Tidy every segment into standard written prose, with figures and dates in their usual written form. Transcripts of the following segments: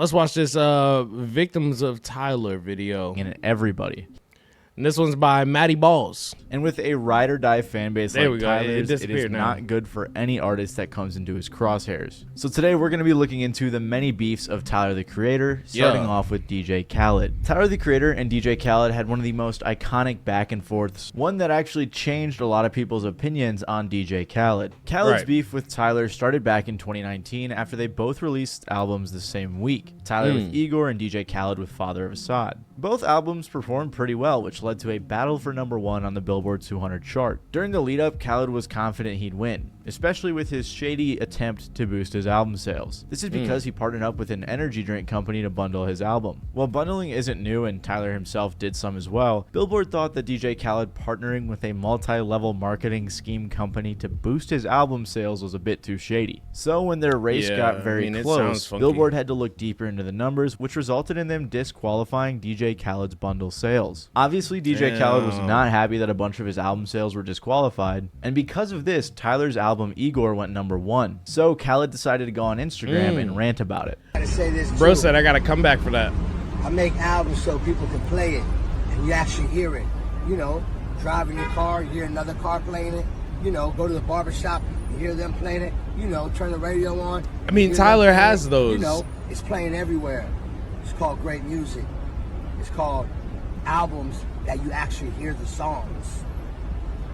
Let's watch this Victims of Tyler video. And everybody. And this one's by Matty Balls. And with a ride or die fan base There like we go. Tyler's, it is now. not good for any artist that comes into his crosshairs. So today we're going to be looking into the many beefs of Tyler the Creator, starting off with DJ Khaled. Tyler the Creator and DJ Khaled had one of the most iconic back and forths, one that actually changed a lot of people's opinions on DJ Khaled. Khaled's beef with Tyler started back in 2019 after they both released albums the same week. Tyler with Igor and DJ Khaled with Father of Assad. Both albums performed pretty well, which led to a battle for #1 on the Billboard 200 chart. During the lead up, Khaled was confident he'd win, especially with his shady attempt to boost his album sales. This is because he partnered up with an energy drink company to bundle his album. While bundling isn't new and Tyler himself did some as well, Billboard thought that DJ Khaled partnering with a multi-level marketing scheme company to boost his album sales was a bit too shady. So when their race got very close, Billboard had to look deeper into the numbers, which resulted in them disqualifying DJ Khaled's bundle sales. Obviously, DJ Khaled was not happy that a bunch of his album sales were disqualified, and because of this, Tyler's album Igor went #1. So Khaled decided to go on Instagram and rant about it. I gotta say this Bro too. said I gotta come back for that. I make albums so people can play it and you actually hear it. You know, driving your car, you hear another car playing it. You know, go to the barbershop, you hear them playing it. You know, turn the radio on. I mean, Tyler has those. You know, it's playing everywhere. It's called great music. It's called albums that you actually hear the songs.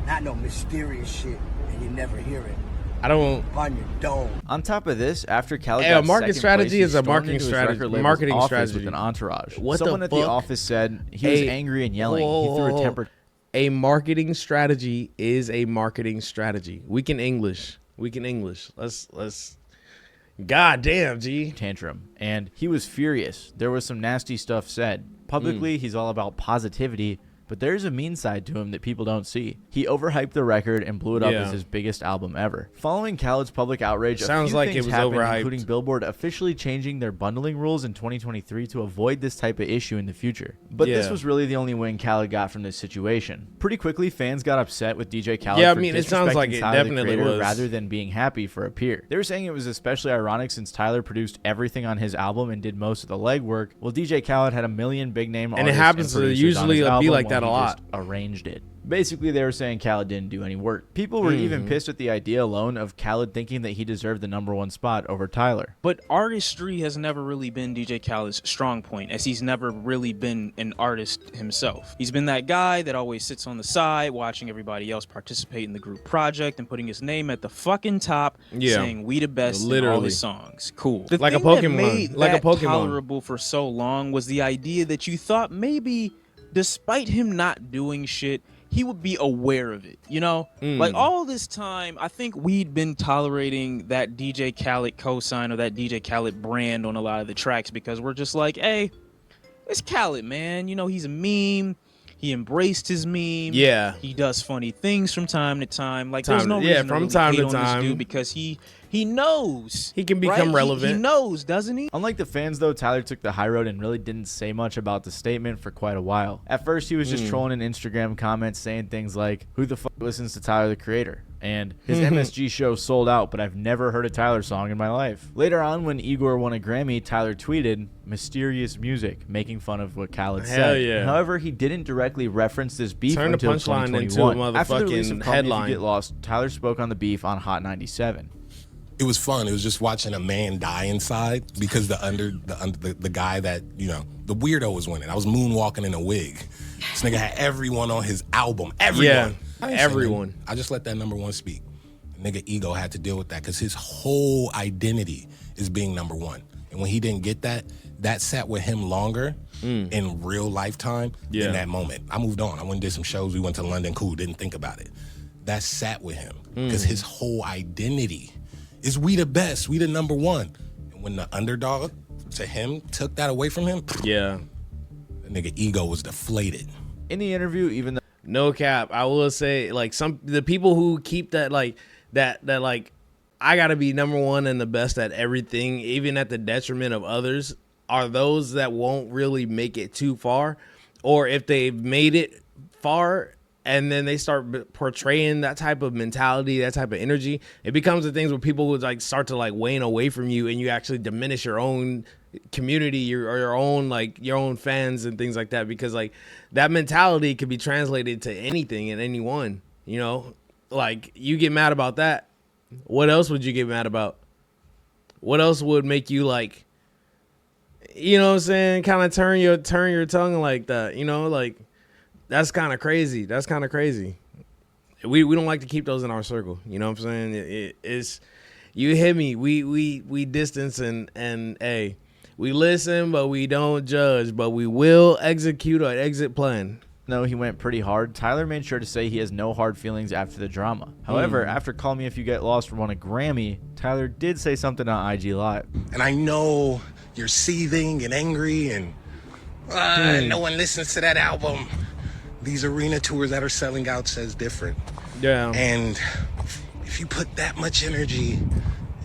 Not no mysterious shit and you never hear it. I don't. On your dome. On top of this, after Khaled Hey, got a market second strategy place, he is a stormed marketing into his strategy- record label's marketing office strategy. with an entourage. What the Someone at the fuck? office said he was angry and yelling. He threw a temper. A marketing strategy is a marketing strategy. We can English. Let's. God damn, G. Tantrum, and he was furious. There was some nasty stuff said. Publicly, he's all about positivity, but there's a mean side to him that people don't see. He overhyped the record and blew it up as his biggest album ever. Following Khaled's public outrage, Sounds a few like things it was happened, overhyped. including Billboard officially changing their bundling rules in 2023 to avoid this type of issue in the future. But this was really the only win Khaled got from this situation. Pretty quickly, fans got upset with DJ Khaled Yeah, I for mean, it sounds like disrespecting it Tyler, the definitely Creator, was. rather than being happy for a peer. They were saying it was especially ironic since Tyler produced everything on his album and did most of the legwork, while DJ Khaled had a million big name And it artists happens to producers usually on his be album like that while a he lot. just arranged it. Basically, they were saying Khaled didn't do any work. People were even pissed at the idea alone of Khaled thinking that he deserved the #1 spot over Tyler. But artistry has never really been DJ Khaled's strong point, as he's never really been an artist himself. He's been that guy that always sits on the side watching everybody else participate in the group project and putting his name at the fucking top, saying we the best in all Literally. his songs. Cool. Like a thing that Pokemon. made Like a that Pokemon. tolerable for so long was the idea that you thought maybe, despite him not doing shit, he would be aware of it, you know? Like all this time, I think we'd been tolerating that DJ Khaled cosign or that DJ Khaled brand on a lot of the tracks because we're just like, hey, it's Khaled, man. You know, he's a meme. He embraced his meme. Yeah. He does funny things from time to time. Like, there's no yeah, reason from to really time hate to on time. this dude because he knows. He can become right? relevant. He knows, doesn't he? Unlike the fans, though, Tyler took the high road and really didn't say much about the statement for quite a while. At first, he was just trolling in Instagram comments saying things like, "Who the fuck listens to Tyler the Creator?" And his MSG show sold out, but I've never heard a Tyler song in my life. Later on, when Igor won a Grammy, Tyler tweeted, "Mysterious music," making fun of what Khaled Hell said. yeah. However, he didn't directly reference this beef Turn the until punchline into a 2021. After the release of motherfucking Call Me If You headline. Get Lost, Tyler spoke on the beef on Hot 97. It was fun. It was just watching a man die inside because the guy that, you know, the weirdo was winning. I was moonwalking in a wig. This nigga had everyone on his album. Everyone. Yeah, I ain't saying everyone. nothing. I just let that #1 speak. The nigga ego had to deal with that because his whole identity is being #1. And when he didn't get that, that sat with him longer in real lifetime than that moment. I moved on. I went and did some shows. We went to London. Cool. Didn't think about it. That sat with him because his whole identity is we the best. We the #1. And when the underdog to him took that away from him, Yeah. the nigga ego was deflated. In the interview, even though No cap. I will say, like, the people who keep that, like, that like, I gotta be #1 and the best at everything, even at the detriment of others, are those that won't really make it too far. Or if they've made it far and then they start portraying that type of mentality, that type of energy, it becomes the things where people would like start to like wane away from you and you actually diminish your own community, your own like your own fans and things like that, because like that mentality could be translated to anything and anyone, you know. Like you get mad about that, what else would you get mad about? What else would make you like, you know what I'm saying, kind of turn your tongue like that, you know? Like that's kind of crazy. That's kind of crazy. We don't like to keep those in our circle, you know what I'm saying? It's you hit me, we distance and hey, we listen, but we don't judge, but we will execute an exit plan. Though he went pretty hard, Tyler made sure to say he has no hard feelings after the drama. However, after Call Me If You Get Lost won a Grammy, Tyler did say something on IG Live. And I know you're seething and angry and no one listens to that album. These arena tours that are selling out says different. Yeah. And if you put that much energy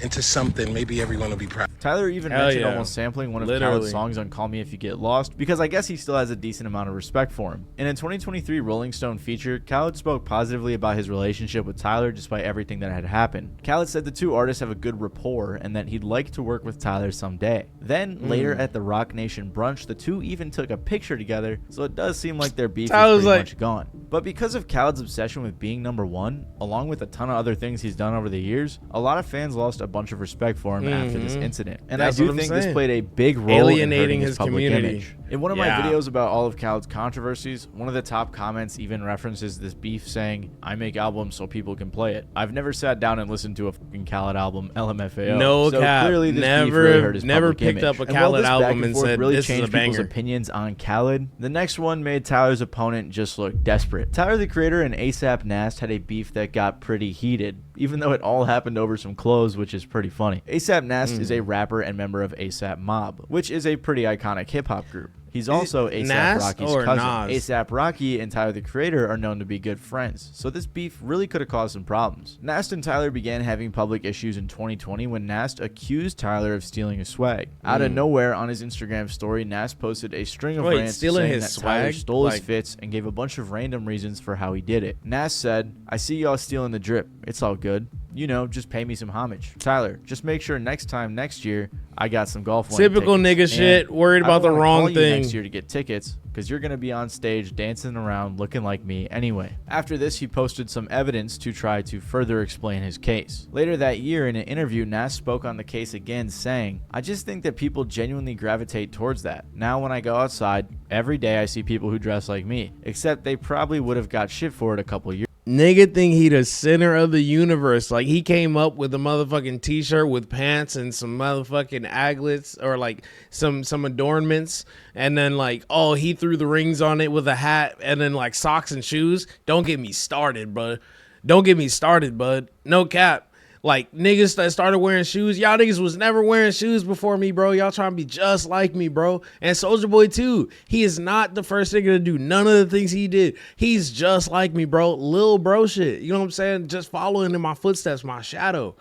into something, maybe everyone will be proud. Tyler even Hell mentioned yeah. almost sampling one of Literally. Khaled's songs on Call Me If You Get Lost, because I guess he still has a decent amount of respect for him. In a 2023 Rolling Stone feature, Khaled spoke positively about his relationship with Tyler despite everything that had happened. Khaled said the two artists have a good rapport and that he'd like to work with Tyler someday. Then, later at the Rock Nation brunch, the two even took a picture together, so it does seem like their beef Tyler's is pretty like- much gone. But because of Khaled's obsession with being #1, along with a ton of other things he's done over the years, a lot of fans lost a bunch of respect for him after this incident. And That's I do what I'm think this saying. played a big role Alienating in hurting his his public community. image. In one of my Yeah. videos about all of Khaled's controversies, one of the top comments even references this beef saying, "I make albums so people can play it. I've never sat down and listened to a fucking Khaled album, LMFAO." No so cap. Clearly this beef Never- really hurt his never public picked image. up a And while Khaled this back album and forth said, really "This is a changed people's banger." opinions on Khaled, the next one made Tyler's opponent just look desperate. Tyler, the Creator, and ASAP Nast had a beef that got pretty heated, even though it all happened over some clothes, which is pretty funny. ASAP Nast is a rapper and member of ASAP Mob, which is a pretty iconic hip-hop group. He's also ASAP Nas Rocky's or cousin. Nas? ASAP Rocky and Tyler the Creator are known to be good friends, so this beef really could have caused some problems. Nast and Tyler began having public issues in 2020 when Nast accused Tyler of stealing his swag. Out of nowhere, on his Instagram story, Nast posted a string of Wait, rants stealing saying his that Tyler swag? stole his Like- fits and gave a bunch of random reasons for how he did it. Nast said, "I see y'all stealing the drip. It's all good. You know, just pay me some homage. Tyler, just make sure next year, I got some golf lane Typical tickets. nigga And shit, worried I about don't the wanna wrong call you thing." next year to get tickets, because you're going to be on stage dancing around looking like me anyway." After this, he posted some evidence to try to further explain his case. Later that year, in an interview, Nas spoke on the case again, saying, "I just think that people genuinely gravitate towards that. Now when I go outside, every day I see people who dress like me, except they probably would have got shit for it a couple years Nigga think he the center of the universe. Like he came up with a motherfucking t-shirt with pants and some motherfucking aglets or like some adornments, and then like, oh, he threw the rings on it with a hat and then like socks and shoes. Don't get me started, bud. Don't get me started, bud. No cap. Like niggas that started wearing shoes, y'all niggas was never wearing shoes before me, bro. Y'all trying to be just like me, bro. And Soulja Boy too. He is not the first nigga to do none of the things he did. He's just like me, bro. Lil bro shit. You know what I'm saying? Just following in my footsteps, my shadow.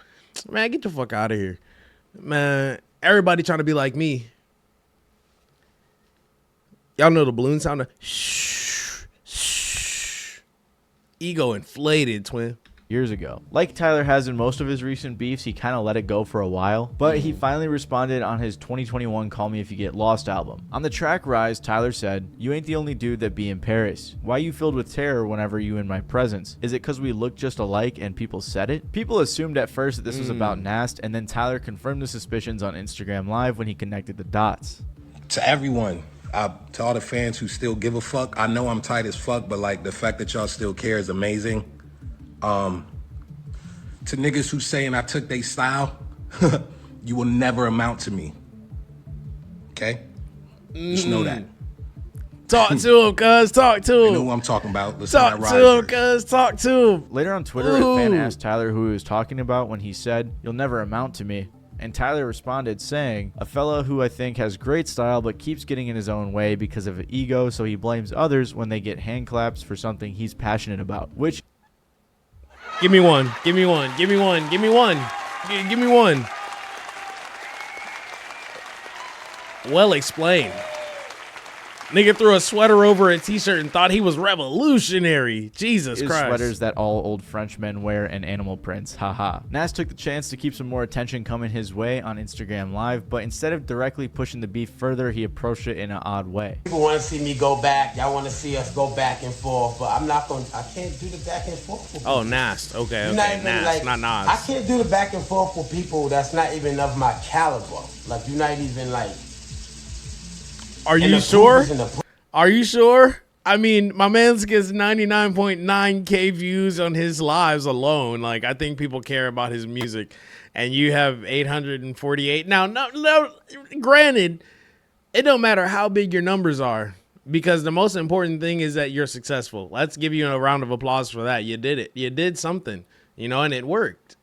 Man, get the fuck out of here. Man, everybody trying to be like me. Y'all know the balloon sound of shh, shh. Ego inflated, twin. years ago. Like Tyler has in most of his recent beefs, he kind of let it go for a while, but he finally responded on his 2021 Call Me If You Get Lost album. On the track Rise, Tyler said, "You ain't the only dude that be in Paris. Why you filled with terror whenever you in my presence? Is it cause we look just alike and people said it?" People assumed at first that this was about Nast, and then Tyler confirmed the suspicions on Instagram Live when he connected the dots. To everyone, to all the fans who still give a fuck, I know I'm tight as fuck, but like the fact that y'all still care is amazing. To niggas who saying I took they style, you will never amount to me. Okay? Just know that. Talk to him, cuz. Talk to You him. know who I'm talking about. Listen Talk to that to him, Rise. cuz. Talk to him. Later on Twitter, a fan Ooh. asked Tyler who he was talking about when he said, "You'll never amount to me." And Tyler responded saying, "A fella who I think has great style but keeps getting in his own way because of ego, so he blames others when they get hand claps for something he's passionate about." Which, Give me one. Give me one. Give me one. Give me one. Give me one. Well explained. Nigga threw a sweater over a t-shirt and thought he was revolutionary. Jesus Christ. Sweaters that all old Frenchmen wear and animal prints. Haha. Nas took the chance to keep some more attention coming his way on Instagram Live, but instead of directly pushing the beef further, he approached it in an odd way. People want to see me go back. Y'all want to see us go back and forth, but I can't do the back and forth with Oh, Nas. Okay. Nas, not Nas. I can't do the back and forth with people that's not even of my caliber. Like, you're not even like. Are you sure? Are you sure? I mean, my man's gets 99.9K views on his lives alone. Like, I think people care about his music. And you have 848. Now, no, granted, it don't matter how big your numbers are. Because the most important thing is that you're successful. Let's give you a round of applause for that. You did it. You did something, and it worked.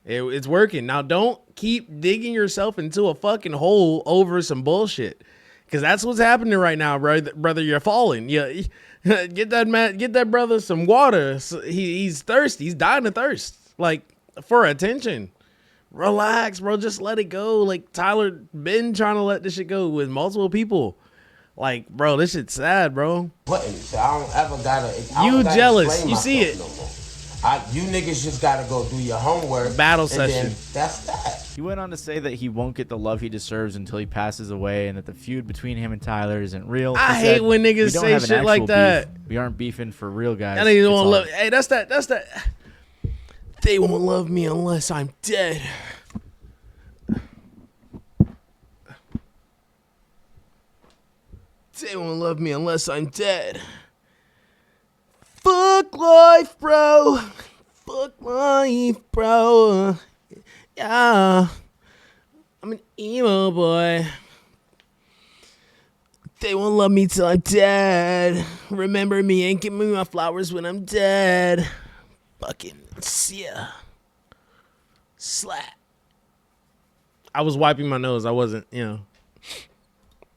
It's working. Now, don't keep digging yourself into a fucking hole over some bullshit. Because that's what's happening right now, brother. You're falling. Yeah, get that brother some water. He's thirsty. He's dying of thirst. Like, for attention. Relax, bro. Just let it go. Like, Tyler been trying to let this shit go with multiple people. Like, bro, this shit's sad, bro. So I don't ever gotta. You jealous? You see it? No more. You niggas just gotta go do your homework. Battle session. That's that. He went on to say that he won't get the love he deserves until he passes away, and that the feud between him and Tyler isn't real. I hate when niggas say shit like that. Beef. We aren't beefing for real, guys. And they don't want love. Hey, that's that. They won't love me unless I'm dead. They won't love me unless I'm dead. Fuck life, bro. Fuck life, bro. Yeah. I'm an emo boy. They won't love me till I'm dead. Remember me and give me my flowers when I'm dead. Fucking yeah. Slap. I was wiping my nose. I wasn't,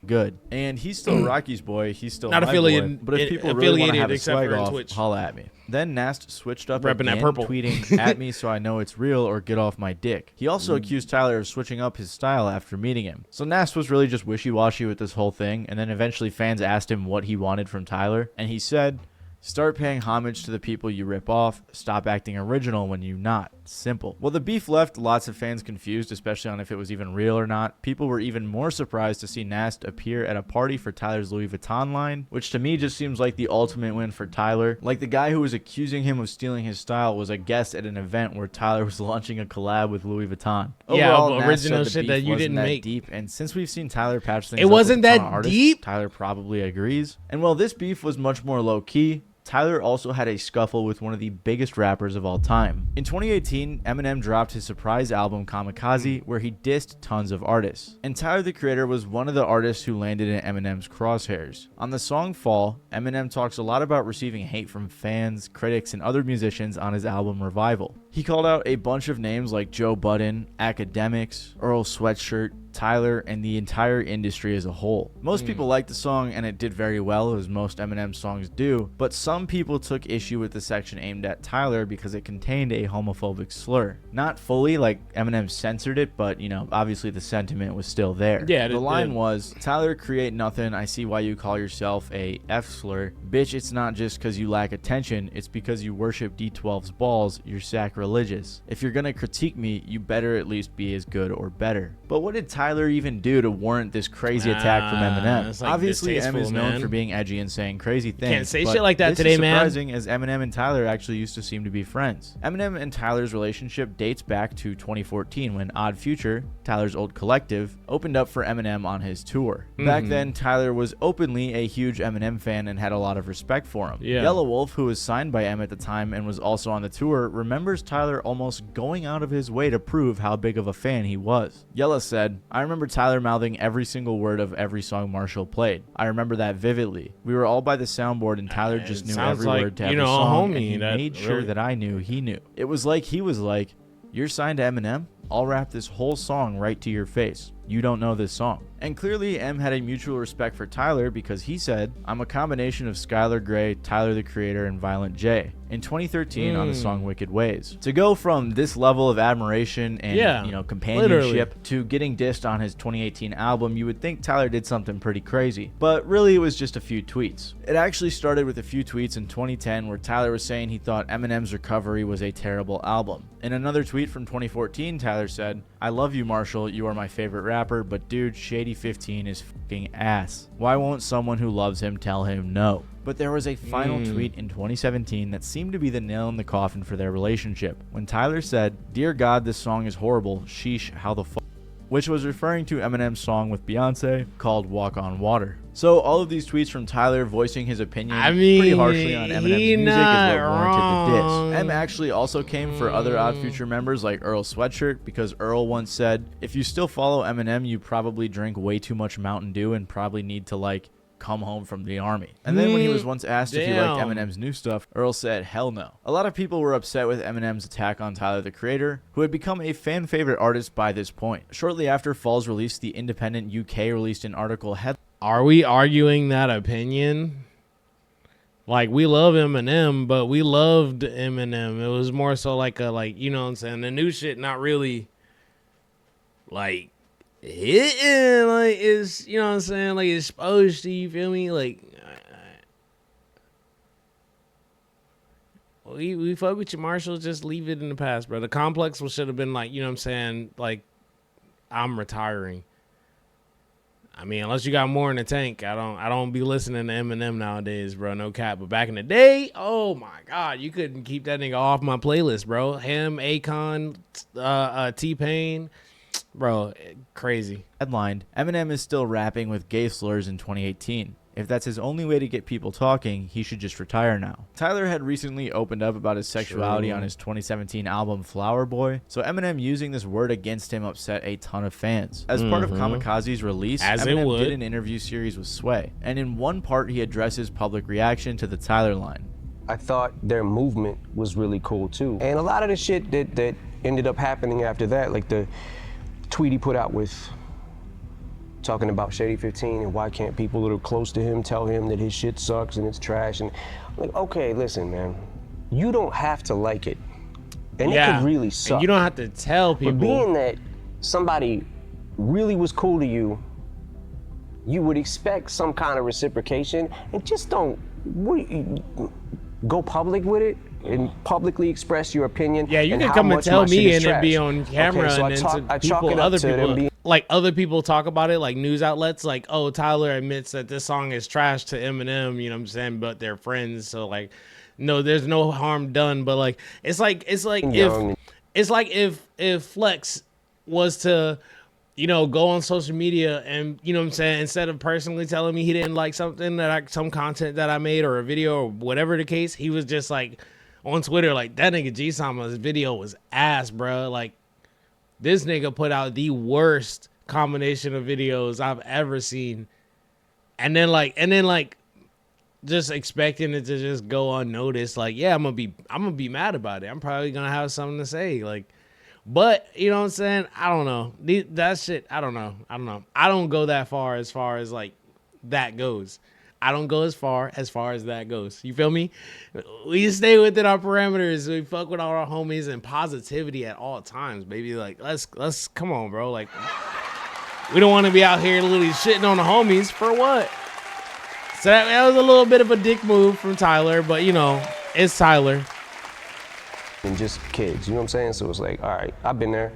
Good. And he's still Rocky's boy. He's still not my affiliated. Boy. But if people really want to have a except swag for off, Twitch. holla at me. Then Nast switched up Repping again, that purple. tweeting at me so I know it's real or get off my dick. He also accused Tyler of switching up his style after meeting him. So Nast was really just wishy-washy with this whole thing, and then eventually fans asked him what he wanted from Tyler, and he said, "Start paying homage to the people you rip off. Stop acting original when you're not. Simple." Well, the beef left lots of fans confused, especially on if it was even real or not. People were even more surprised to see Nast appear at a party for Tyler's Louis Vuitton line, which to me just seems like the ultimate win for Tyler. Like, the guy who was accusing him of stealing his style was a guest at an event where Tyler was launching a collab with Louis Vuitton. Overall, Nast original said the shit beef that you wasn't didn't that make. deep, and since we've seen Tyler patch things It up wasn't with a ton that of artists, deep? Tyler probably agrees. And while this beef was much more low-key, Tyler also had a scuffle with one of the biggest rappers of all time. In 2018, Eminem dropped his surprise album Kamikaze, where he dissed tons of artists. And Tyler, the Creator, was one of the artists who landed in Eminem's crosshairs. On the song Fall, Eminem talks a lot about receiving hate from fans, critics, and other musicians on his album Revival. He called out a bunch of names like Joe Budden, Academics, Earl Sweatshirt, Tyler, and the entire industry as a whole. Most people liked the song, and it did very well, as most Eminem songs do, but some people took issue with the section aimed at Tyler because it contained a homophobic slur. Not fully, like Eminem censored it, but obviously the sentiment was still there. Yeah, the line was, "Tyler, create nothing. I see why you call yourself a F slur. Bitch, it's not just because you lack attention, it's because you worship D12's balls. You're sacrilegious. If you're gonna critique me, you better at least be as good or better." But what did Tyler even do to warrant this crazy attack from Eminem? It's like Obviously, M is known man. for being edgy and saying crazy things. Can't say but shit like that this today, is man. surprising, as Eminem and Tyler actually used to seem to be friends. Eminem and Tyler's relationship dates back to 2014 when Odd Future, Tyler's old collective, opened up for Eminem on his tour. Back then, Tyler was openly a huge Eminem fan and had a lot of respect for him. Yeah. Yellow Wolf, who was signed by M at the time and was also on the tour, remembers Tyler almost going out of his way to prove how big of a fan he was. Yella said, "I remember Tyler mouthing every single word of every song Marshall played. I remember that vividly. We were all by the soundboard and Tyler just knew sounds every like, word to every a song, homie and he that made sure really- that I knew he knew." It was like he was like, "You're signed to Eminem? I'll rap this whole song right to your face. You don't know this song. And clearly M had a mutual respect for Tyler because he said, I'm a combination of Skylar Grey, Tyler the Creator, and Violent J in 2013 on the song Wicked Ways. To go from this level of admiration and companionship to getting dissed on his 2018 album, you would think Tyler did something pretty crazy. But really it was just a few tweets. It actually started with a few tweets in 2010 where Tyler was saying he thought Eminem's Recovery was a terrible album. In another tweet from 2014, Tyler said, I love you, Marshall, you are my favorite rapper, but dude, Shady 15 is fucking ass. Why won't someone who loves him tell him no? But there was a final tweet in 2017 that seemed to be the nail in the coffin for their relationship, when Tyler said, Dear God, this song is horrible, sheesh, how the fuck, which was referring to Eminem's song with Beyonce called Walk on Water. So all of these tweets from Tyler voicing his opinion pretty harshly on Eminem's music is what warranted the diss. M actually also came for other Odd Future members like Earl Sweatshirt, because Earl once said, if you still follow Eminem, you probably drink way too much Mountain Dew and probably need to come home from the army. And then when he was once asked if he liked Eminem's new stuff, Earl said hell no. A lot of people were upset with Eminem's attack on Tyler the Creator, who had become a fan favorite artist by this point. Shortly after Falls released, the Independent UK released an article Are we arguing that opinion? Like, we love Eminem, but we loved Eminem. It was more so you know what I'm saying? The new shit not really hitting is, you know what I'm saying, it's supposed to, you feel me? We fuck with you, Marshall, just leave it in the past, bro. The Complex should have been you know what I'm saying, I'm retiring. I mean, unless you got more in the tank, I don't be listening to Eminem nowadays, bro, no cap. But back in the day, oh my God, you couldn't keep that nigga off my playlist, bro. Him, Akon, T-Pain, bro, crazy. Headlined, Eminem is still rapping with gay slurs in 2018. If that's his only way to get people talking, he should just retire now. Tyler had recently opened up about his sexuality on his 2017 album Flower Boy, so Eminem using this word against him upset a ton of fans. As part of Kamikaze's release, Eminem did an interview series with Sway, and in one part he addresses public reaction to the Tyler line. I thought their movement was really cool too. And a lot of the shit that ended up happening after that, like the tweet he put out with talking about Shady 15 and why can't people that are close to him tell him that his shit sucks and it's trash. And okay, listen, man, you don't have to like it. And it could really suck. And you don't have to tell people. But being that somebody really was cool to you, you would expect some kind of reciprocation, and just don't go public with it and publicly express your opinion. Yeah, you can come and tell me and it be on camera, and then other people, other people talk about it, like news outlets, oh, Tyler admits that this song is trash to Eminem, you know what I'm saying, but they're friends, so no, there's no harm done. But it's like if Flex was to, go on social media and, you know what I'm saying, instead of personally telling me he didn't like something some content that I made or a video or whatever the case, he was just on Twitter, that nigga Gsama's video was ass, bro. This nigga put out the worst combination of videos I've ever seen. And then just expecting it to just go unnoticed. Yeah, I'm gonna be mad about it. I'm probably gonna have something to say. But you know what I'm saying? I don't know. That shit, I don't know. I don't go that far as that goes. I don't go as far as that goes. You feel me? We stay within our parameters. We fuck with all our homies and positivity at all times, baby. Let's come on, bro. We don't want to be out here literally shitting on the homies for what? So that was a little bit of a dick move from Tyler, but it's Tyler. And just kids, you know what I'm saying? So it's all right, I've been there.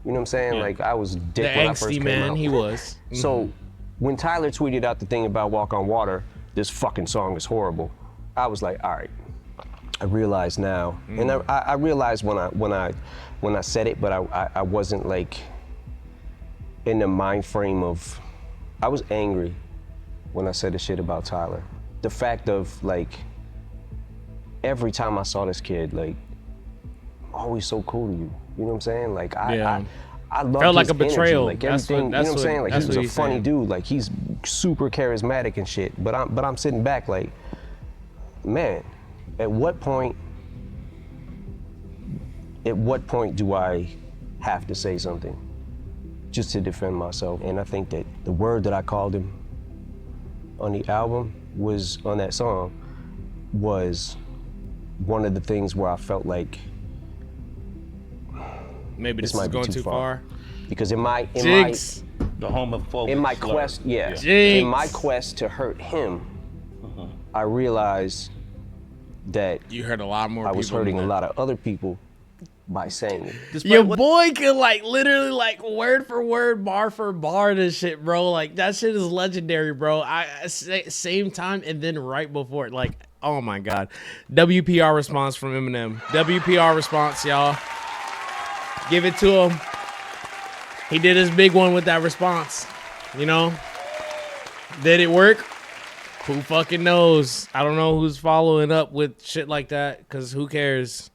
You know what I'm saying? Yeah. I was dick the when angsty I first came man out. he was. Mm-hmm. So when Tyler tweeted out the thing about Walk on Water, this fucking song is horrible, I was like, all right, I realize now. And I realized when I said it, but I wasn't in the mind frame of, I was angry when I said the shit about Tyler. The fact of every time I saw this kid, always so cool to you. You know what I'm saying? I love felt his like a betrayal. Energy, everything. You know what I'm saying? He was a funny dude. He's super charismatic and shit. But I'm sitting back man, at what point do I have to say something just to defend myself. And I think that the word that I called him on the album was, on that song, was one of the things where I felt like maybe this might is be going too far. Because in my the homophobic in my slur. quest, Yeah. in my quest to hurt him, I realized that You heard a lot more. I was people hurting than a that. lot of other people by saying it. Despite Your what- boy could like literally like word for word, bar for bar this shit, bro. Like that shit is legendary, bro. Same time and then right before it, like, oh my god. WPR response from Eminem. WPR response, y'all. Give it to him. He did his big one with that response. You know? Did it work? Who fucking knows? I don't know who's following up with shit like that, because who cares?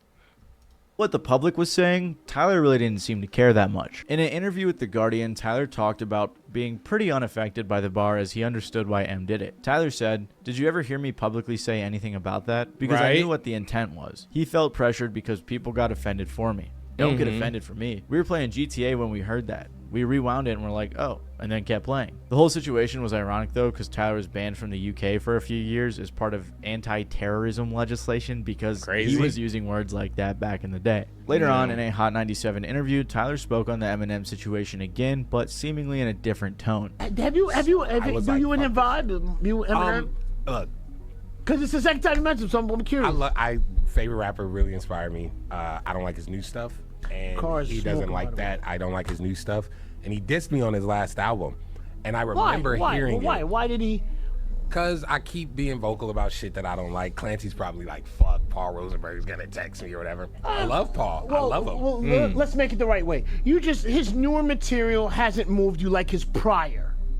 What the public was saying, Tyler really didn't seem to care that much. In an interview with The Guardian, Tyler talked about being pretty unaffected by the bar as he understood why M did it. Tyler said, "Did you ever hear me publicly say anything about that? Because I Right. knew what the intent was. He felt pressured because people got offended for me. Don't get offended for me. We were playing GTA when we heard that. We rewound it and we're like, oh, and then kept playing." The whole situation was ironic though, because Tyler was banned from the UK for a few years as part of anti-terrorism legislation because Crazy. he was using words like that back in the day. Later on in a Hot 97 interview, Tyler spoke on the Eminem situation again, but seemingly in a different tone. Have you was do like, you and him vibe? You Eminem? Look, Because it's the second time you mentioned, so I'm curious. I favorite rapper really inspired me. I don't like his new stuff, and Cars he doesn't smoking, by like the that. I don't like his new stuff, and he dissed me on his last album. And I Why? remember Why? hearing Why? it Why did he? because I keep being vocal about shit that I don't like. Clancy's probably like, "Fuck, Paul Rosenberg's gonna text me or whatever." I love Paul. I love him. Well, let's make it the right way. His newer material hasn't moved you like his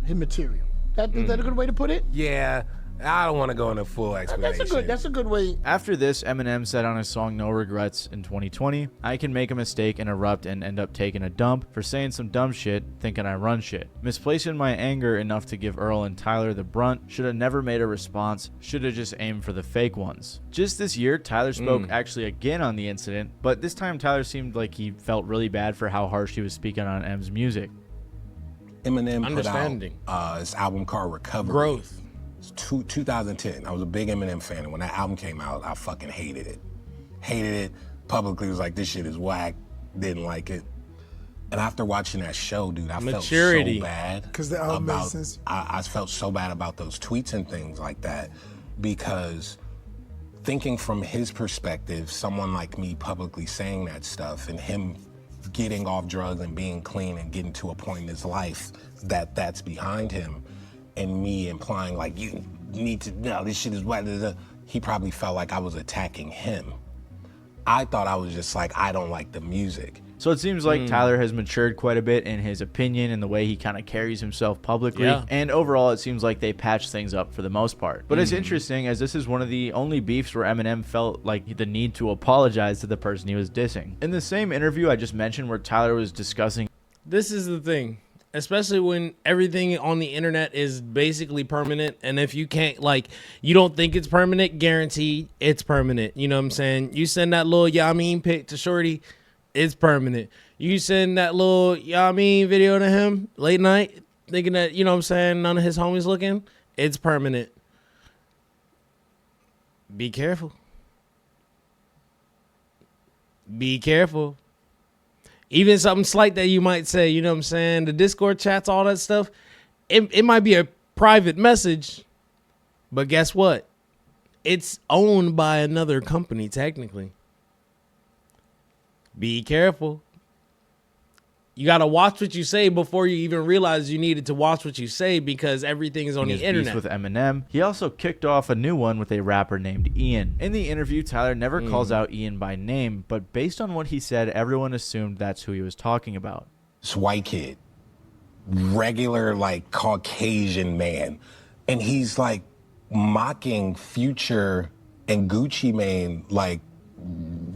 material. Is that a good way to put it? Yeah, I don't want to go into full explanation. That's a good way. After this, Eminem said on his song No Regrets in 2020, "I can make a mistake and erupt and end up taking a dump for saying some dumb shit, thinking I run shit. Misplacing my anger enough to give Earl and Tyler the brunt. Should have never made a response. Should have just aimed for the fake ones." Just this year, Tyler spoke actually again on the incident, but this time Tyler seemed like he felt really bad for how harsh he was speaking on M's music. Eminem put Understanding. out his album called Recovery. Growth. 2010. I was a big Eminem fan, and when that album came out, I fucking hated it. Hated it. Publicly was like, this shit is whack. Didn't like it. And after watching that show, dude, I Maturity. felt so bad. 'Cause the album made about, sense. I felt so bad about those tweets and things like that, because thinking from his perspective, someone like me publicly saying that stuff and him getting off drugs and being clean and getting to a point in his life that's behind him, and me implying like, you need to, no, this shit is wet. He probably felt like I was attacking him. I thought I was just like, I don't like the music. So it seems like Tyler has matured quite a bit in his opinion and the way he kind of carries himself publicly. Yeah. And overall, it seems like they patched things up for the most part. But it's interesting, as this is one of the only beefs where Eminem felt like the need to apologize to the person he was dissing. In the same interview I just mentioned where Tyler was discussing This is the thing, especially when everything on the internet is basically permanent, and if you can't, like, you don't think it's permanent, guarantee it's permanent. You know what I'm saying? You send that little Yamin pic to Shorty, it's permanent. You send that little Yamin video to him late night, thinking that, you know what I'm saying, none of his homies looking, it's permanent. Be careful. Be careful. Even something slight that you might say, you know what I'm saying? The Discord chats, all that stuff. It might be a private message, but guess what? It's owned by another company, technically. Be careful. You got to watch what you say before you even realize you needed to watch what you say, because everything is on his the beef internet. with Eminem. He also kicked off a new one with a rapper named Ian. In the interview, Tyler never calls out Ian by name, but based on what he said, everyone assumed that's who he was talking about. This white kid, regular, like, Caucasian man, and he's like mocking Future and Gucci Mane, like,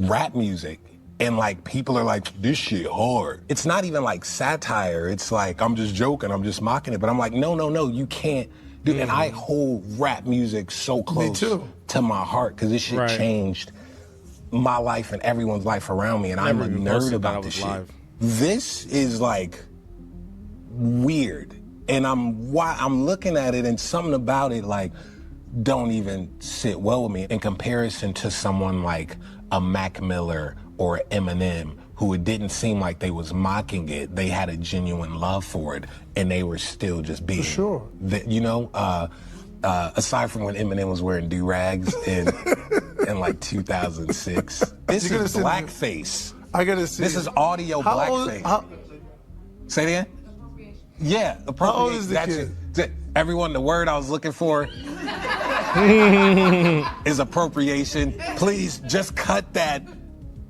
rap music. And like, people are like, this shit hard. It's not even like satire. It's like, I'm just joking, I'm just mocking it. But I'm like, no, you can't do it. And I hold rap music so close to my heart, because this shit changed my life and everyone's life around me. And I'm a nerd about this shit. this is like weird. And I'm looking at it and something about it like don't even sit well with me in comparison to someone like a Mac Miller or Eminem, who it didn't seem like they was mocking it. They had a genuine love for it, and they were still just being, sure. Aside from when Eminem was wearing do-rags in like 2006. This is blackface. I gotta see. This is audio blackface. Say it again? Yeah, appropriate. How old is the kid? Everyone, the word I was looking for is appropriation. Please just cut that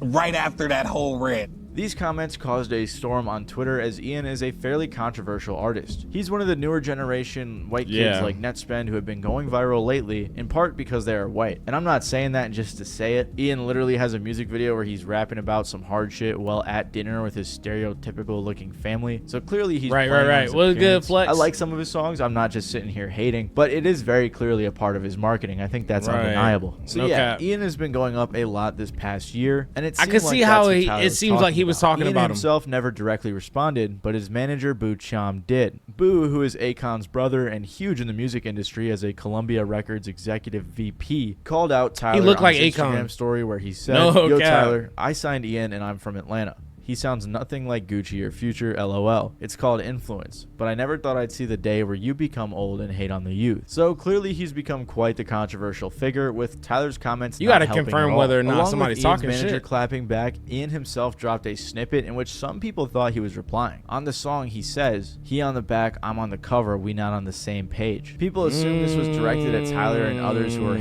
right after that whole rant. These comments caused a storm on Twitter as Ian is a fairly controversial artist. He's one of the newer generation white kids like Netspend who have been going viral lately, in part because they are white. And I'm not saying that just to say it. Ian literally has a music video where he's rapping about some hard shit while at dinner with his stereotypical looking family. So clearly he's right. What a good flex. I like some of his songs. I'm not just sitting here hating, but it is very clearly a part of his marketing. I think that's undeniable. So Ian has been going up a lot this past year, and I could see how it seems like he was talking Ian about himself never directly responded, but his manager Boo Cham did. Boo, who is Akon's brother and huge in the music industry as a Columbia Records executive VP, called out Tyler looked on like his Akon. Instagram story where he said, "Yo, Tyler, I signed Ian and I'm from Atlanta. He sounds nothing like Gucci or Future, LOL. It's called influence, but I never thought I'd see the day where you become old and hate on the youth." So clearly he's become quite the controversial figure, with Tyler's comments You got to confirm whether or not Along somebody's with Ian's talking manager shit. clapping back, Ian himself dropped a snippet in which some people thought he was replying. On the song, he says, "He on the back, I'm on the cover, we not on the same page." People assume this was directed at Tyler and others who are...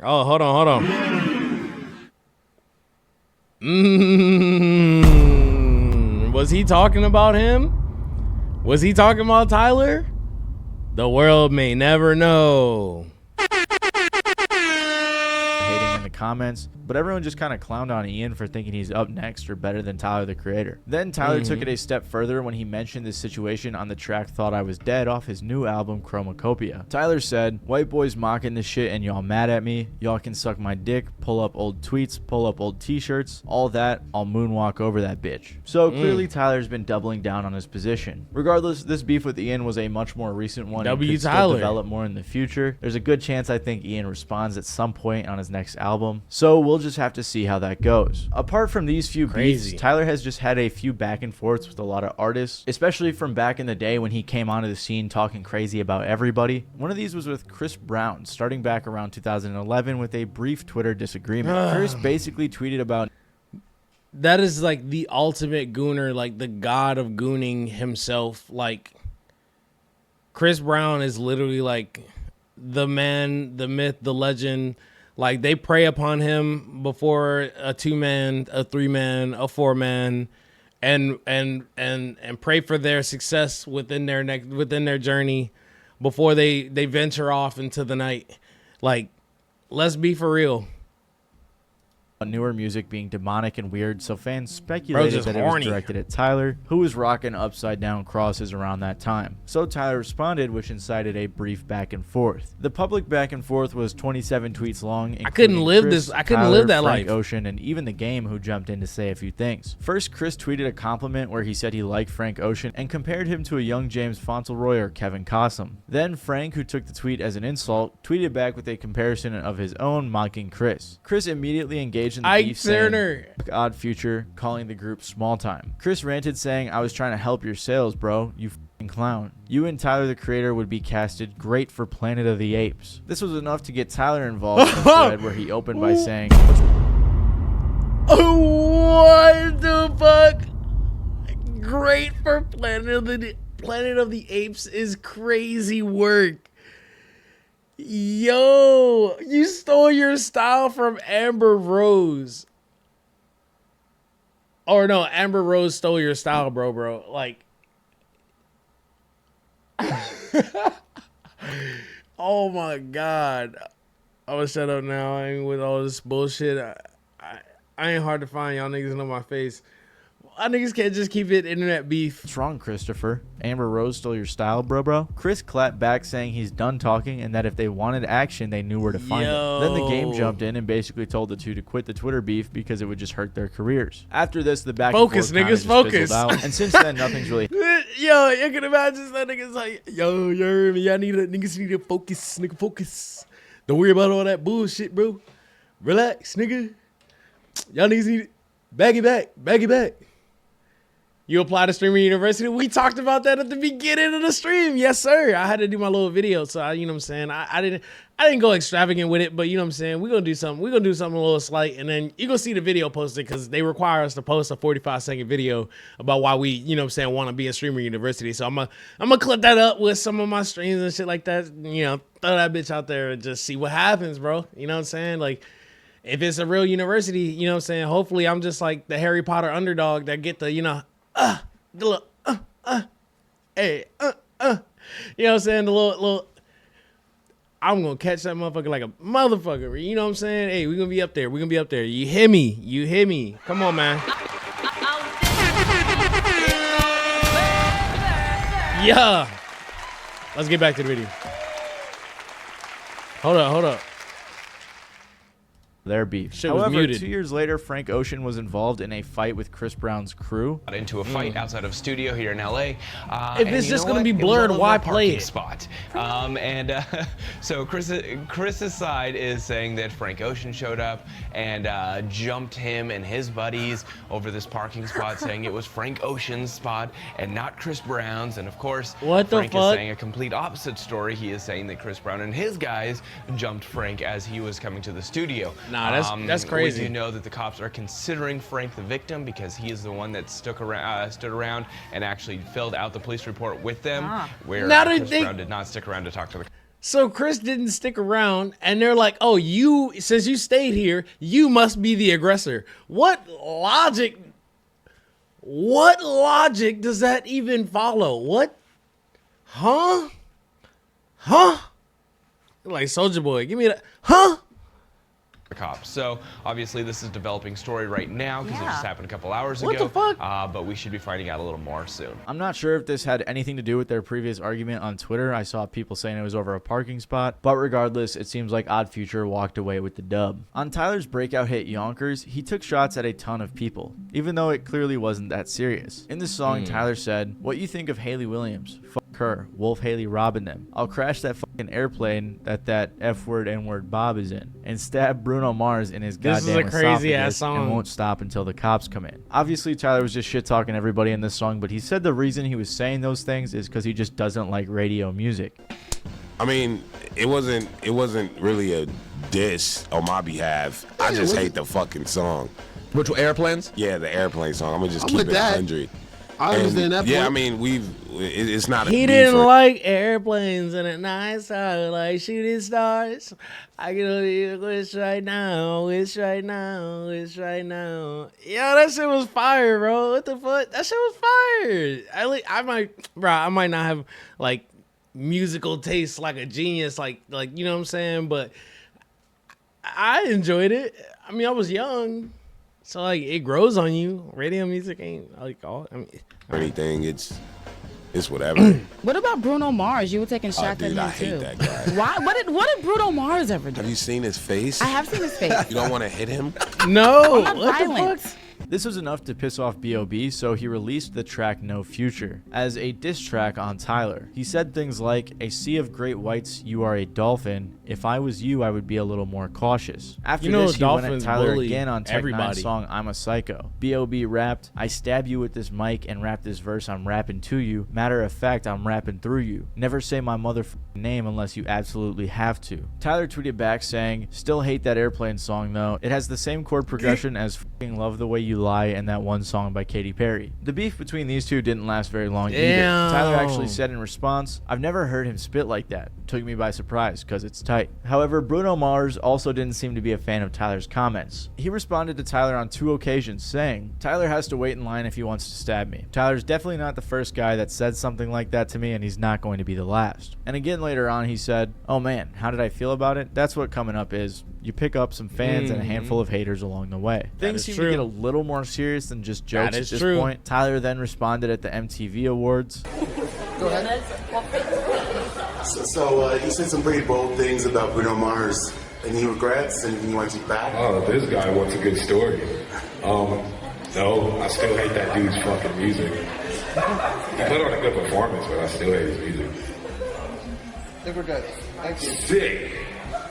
Oh, hold on. Was he talking about him? Was he talking about Tyler? The world may never know. Hating in the comments, but everyone just kind of clowned on Ian for thinking he's up next or better than Tyler the Creator. Then Tyler took it a step further when he mentioned this situation on the track Thought I Was Dead off his new album Chromacopia. Tyler said, "White boys mocking this shit and y'all mad at me. Y'all can suck my dick, pull up old tweets, pull up old t-shirts, all that, I'll moonwalk over that bitch." So clearly Tyler's been doubling down on his position. Regardless, this beef with Ian was a much more recent one and could still develop more in the future. There's a good chance I think Ian responds at some point on his next album, so we'll just have to see how that goes. Apart from these few beefs, Tyler has just had a few back and forths with a lot of artists, especially from back in the day when he came onto the scene talking crazy about everybody. One of these was with Chris Brown, starting back around 2011 with a brief Twitter disagreement. Chris basically tweeted about... That is like the ultimate gooner, like the god of gooning himself. Like, Chris Brown is literally like the man, the myth, the legend. Like, they prey upon him before a 2-man, a 3-man, a 4-man, and pray for their success within their journey before they venture off into the night. Like, let's be for real. Newer music being demonic and weird, so fans speculated that it was horny. directed at Tyler, who was rocking upside down crosses around that time. So Tyler responded, which incited a brief back and forth. The public back and forth was 27 tweets long. I couldn't live Chris, I couldn't Tyler, live that Frank life. Ocean, and even the Game, who jumped in to say a few things. First, Chris tweeted a compliment where he said he liked Frank Ocean and compared him to a young James Fauntleroy or Kevin Costner. Then Frank, who took the tweet as an insult, tweeted back with a comparison of his own, mocking Chris. Chris immediately engaged in the beef, saying, "Odd Future," calling the group small time. Chris ranted saying, "I was trying to help your sales, bro, you f***ing clown. You and Tyler the Creator would be casted great for Planet of the Apes." This was enough to get Tyler involved in the thread, where he opened by saying, "What the fuck? Great for Planet of the Apes is crazy work. Yo, you stole your style from Amber Rose." Or no, Amber Rose stole your style, bro. Like, oh my God. I'm gonna shut up now. I ain't with all this bullshit. I ain't hard to find. Y'all niggas know my face. I niggas can't just keep it internet beef. What's wrong, Christopher? Amber Rose stole your style, bro? Chris clapped back saying he's done talking and that if they wanted action, they knew where to find it. Then the game jumped in and basically told the two to quit the Twitter beef because it would just hurt their careers. After this, the back Focus, and forth niggas, kinda focus. just fizzled out, and since then, nothing's really. Yo, you can imagine that niggas like, yo, you heard me? Niggas need to focus, nigga, focus. Don't worry about all that bullshit, bro. Relax, nigga. Y'all niggas need to bag it back. You apply to Streamer University. We talked about that at the beginning of the stream. Yes, sir. I had to do my little video, so you know what I'm saying. I didn't go extravagant with it, but you know what I'm saying. We're gonna do something. We're gonna do something a little slight, and then you're gonna see the video posted because they require us to post a 45-second video about why we, you know what I'm saying, want to be in Streamer University. So I'm gonna clip that up with some of my streams and shit like that. You know, throw that bitch out there and just see what happens, bro. You know what I'm saying? Like, if it's a real university, you know what I'm saying. Hopefully, I'm just like the Harry Potter underdog that get the, you know. The little, hey, you know what I'm saying? The little, I'm gonna catch that motherfucker like a motherfucker. You know what I'm saying? Hey, we're gonna be up there. You hear me? Come on, man. Yeah. Let's get back to the video. Hold up. Their beef. Shit was However, muted. 2 years later, Frank Ocean was involved in a fight with Chris Brown's crew. Got into a fight outside of studio here in LA. If it's just gonna be blurred, why play it? Spot. So Chris's side is saying that Frank Ocean showed up and jumped him and his buddies over this parking spot, saying it was Frank Ocean's spot and not Chris Brown's. And of course, what the Frank fuck? is saying a complete opposite story. He is saying that Chris Brown and his guys jumped Frank as he was coming to the studio. Nah, that's crazy. We do know that the cops are considering Frank the victim because he is the one that stood around and actually filled out the police report with them, where Chris Brown did not stick around to talk to the. So Chris didn't stick around, and they're like, "Oh, since you stayed here, you must be the aggressor." What logic does that even follow? What? Huh? Like Soulja Boy, give me that. Huh? Cops. So obviously this is a developing story right now because it just happened a couple hours ago. What the fuck? But we should be finding out a little more soon. I'm not sure if this had anything to do with their previous argument on Twitter. I saw people saying it was over a parking spot, but regardless, it seems like Odd Future walked away with the dub. On Tyler's breakout hit Yonkers, he took shots at a ton of people, even though it clearly wasn't that serious. In this song, Tyler said, "What you think of Haley Williams? Fuck her. Wolf Haley robbing them. I'll crash that fucking airplane that F-word N-word Bob is in and stab Bruno Mars in his goddamn This is a crazy ass esophagus song. and won't stop until the cops come in." Obviously, Tyler was just shit talking everybody in this song, but he said the reason he was saying those things is because he just doesn't like radio music. I mean, it wasn't really a diss on my behalf. I just hate the fucking song. Which airplanes? Yeah, the airplane song. I'm gonna just I'm keep with it that. 100. I understand that. Yeah, I point. mean, it's not. He didn't like airplanes and at night sky like shooting stars. I can only wish right now. Yo, that shit was fire, bro. What the fuck? That shit was fire. I might not have like musical taste like a genius, like you know what I'm saying, but I enjoyed it. I mean, I was young. So like it grows on you. Radio music ain't like all. I mean, anything. It's whatever. What about Bruno Mars? You were taking shots at dude, him I hate too. that guy. Why? What did Bruno Mars ever do? Have you seen his face? I have seen his face. You don't want to hit him? No. I'm not What violent. the fuck? This was enough to piss off B.O.B., so he released the track No Future as a diss track on Tyler. He said things like, "A sea of great whites, you are a dolphin. If I was you, I would be a little more cautious." After You know this, he went at dolphins Tyler bully again on Tech everybody. Nine's song I'm a Psycho. B.O.B. rapped, "I stab you with this mic and rap this verse I'm rapping to you. Matter of fact, I'm rapping through you. Never say my motherfucking name unless you absolutely have to." Tyler tweeted back saying, "Still hate that airplane song though. It has the same chord progression as fucking Love the Way You Lie and that one song by Katy Perry." The beef between these two didn't last very long either. Damn. Tyler actually said in response, "I've never heard him spit like that. Took me by surprise because it's tight." However, Bruno Mars also didn't seem to be a fan of Tyler's comments. He responded to Tyler on 2 occasions saying, "Tyler has to wait in line if he wants to stab me. Tyler's definitely not the first guy that said something like that to me, and he's not going to be the last." And again later on he said, "Oh man, how did I feel about it? That's what coming up is. you pick up some fans and a handful of haters along the way. Things seem to get a little more serious than just jokes at this point. Tyler then responded at the MTV Awards. Go ahead. So he said some pretty bold things about Bruno Mars. Any regrets? Anything you want to take back? Oh, this guy wants a good story. No, I still hate that dude's fucking music. He put on a good performance, but I still hate his music. I think we're good. Thank you. Sick.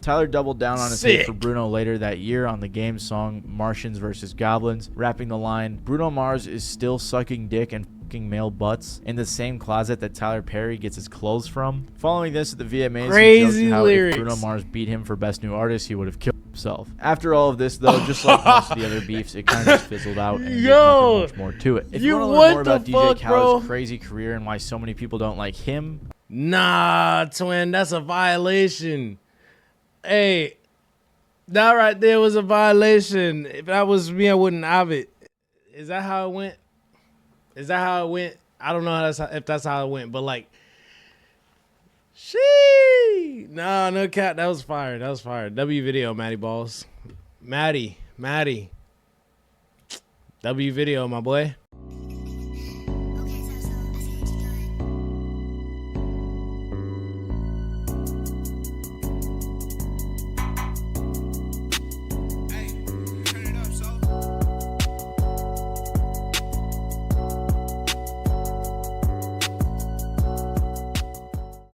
Tyler doubled down on his hate for Bruno later that year on the game song Martians vs. Goblins, rapping the line, "Bruno Mars is still sucking dick and fucking male butts in the same closet that Tyler Perry gets his clothes from." Following this at the VMAs, he joked how if Bruno Mars beat him for Best New Artist, he would have killed himself. After all of this, though, just like most of the other beefs, it kind of just fizzled out, and there's nothing much more to it. If you want to learn more about DJ Khaled's crazy career and why so many people don't like him, nah, twin, that's a violation. Hey, that right there was a violation. If that was me, I wouldn't have it. Is that how it went? Is that how it went? I don't know if that's how it went, but like, shee. Nah, no cap. That was fire. That was fire. W video, Matty Balls. Matty. W video, my boy.